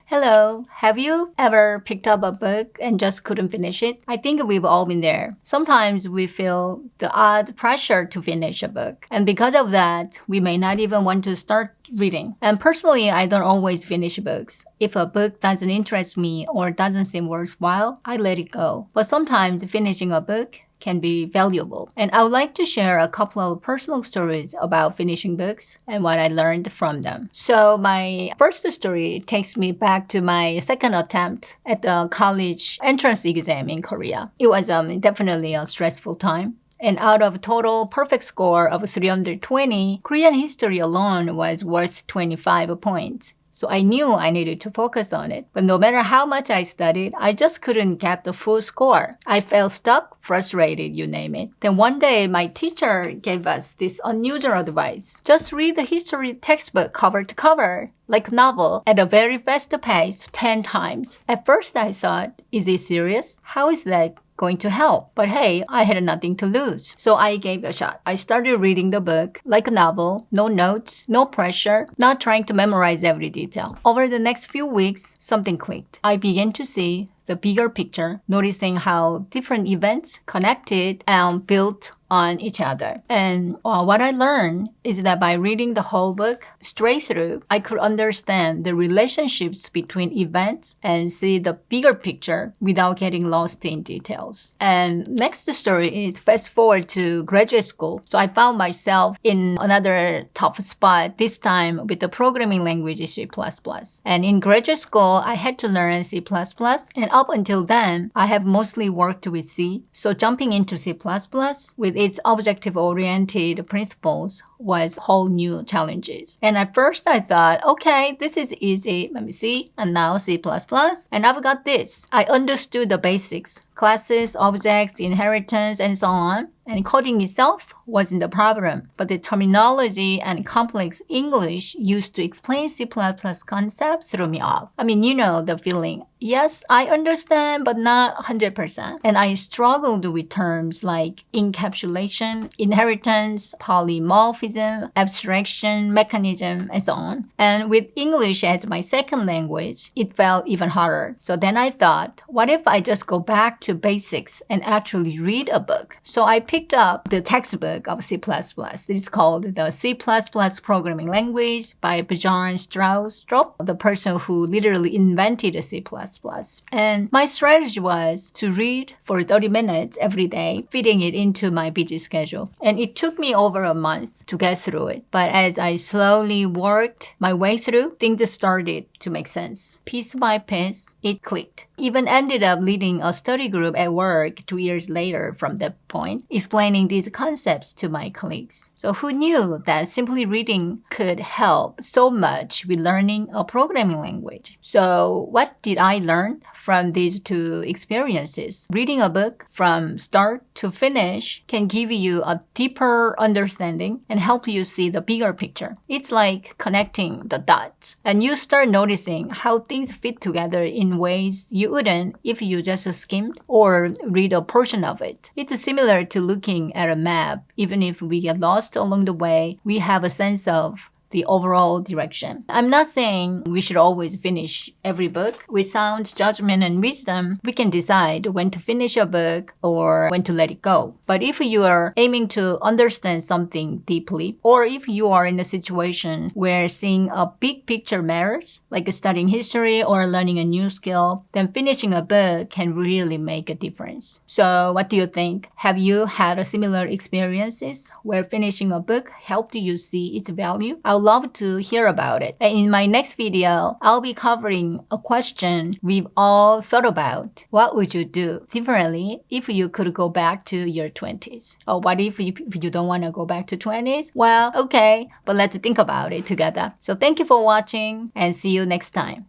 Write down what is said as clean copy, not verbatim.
Hello, have you ever picked up a book and just couldn't finish it? I think we've all been there. Sometimes we feel the odd pressure to finish a book, and because of that, we may not even want to start reading. And personally, I don't always finish books. If a book doesn't interest me or doesn't seem worthwhile, I let it go. But sometimes finishing a book can be valuable. And I would like to share a couple of personal stories about finishing books and what I learned from them. So my first story takes me back to my second attempt at the college entrance exam in Korea. It was definitely a stressful time. And out of total perfect score of 320, Korean history alone was worth 25 points. So I knew I needed to focus on it. But no matter how much I studied, I just couldn't get the full score. I felt stuck, frustrated, you name it. Then one day, my teacher gave us this unusual advice. Just read the history textbook cover to cover, like a novel, at a very fast pace 10 times. At first I thought, is it serious? How is that going to help? But hey, I had nothing to lose. So I gave it a shot. I started reading the book like a novel, no notes, no pressure, not trying to memorize every detail. Over the next few weeks, something clicked. I began to see the bigger picture, noticing how different events connected and built on each other. And what I learned is that by reading the whole book straight through, I could understand the relationships between events and see the bigger picture without getting lost in details. And next story is fast forward to graduate school. So I found myself in another tough spot, this time with the programming language C++. And in graduate school, I had to learn C++. And up until then, I have mostly worked with C. So jumping into C++ with its objective-oriented principles was whole new challenges. And at first I thought, okay, this is easy. Let me see. And now C++. And I've got this. I understood the basics. Classes, objects, inheritance, and so on. And coding itself wasn't the problem, but the terminology and complex English used to explain C++ concepts threw me off. I mean, you know the feeling. Yes, I understand, but not 100%. And I struggled with terms like encapsulation, inheritance, polymorphism, abstraction, mechanism, and so on. And with English as my second language, it felt even harder. So then I thought, what if I just go back to basics and actually read a book? So I picked up the textbook of C++. It's called the C++ Programming Language by Bjorn Stroustrup, the person who literally invented C++. And my strategy was to read for 30 minutes every day, fitting it into my busy schedule. And it took me over a month to get through it. But as I slowly worked my way through, things started to make sense. Piece by piece, it clicked. Even ended up leading a study group at work 2 years later from that point, explaining these concepts to my colleagues. So who knew that simply reading could help so much with learning a programming language? So what did I learn from these two experiences? Reading a book from start to finish can give you a deeper understanding and help you see the bigger picture. It's like connecting the dots, and you start noticing how things fit together in ways you wouldn't if you just skimmed or read a portion of it. It's similar to looking at a map. Even if we get lost along the way, we have a sense of the overall direction. I'm not saying we should always finish every book. With sound judgment and wisdom, we can decide when to finish a book or when to let it go. But if you are aiming to understand something deeply, or if you are in a situation where seeing a big picture matters, like studying history or learning a new skill, then finishing a book can really make a difference. So what do you think? Have you had similar experiences where finishing a book helped you see its value? I would love to hear about it. And in my next video, I'll be covering a question we've all thought about. What would you do differently if you could go back to your 20s? Or what if you don't want to go back to 20s? Well, okay, but let's think about it together. So thank you for watching and see you next time.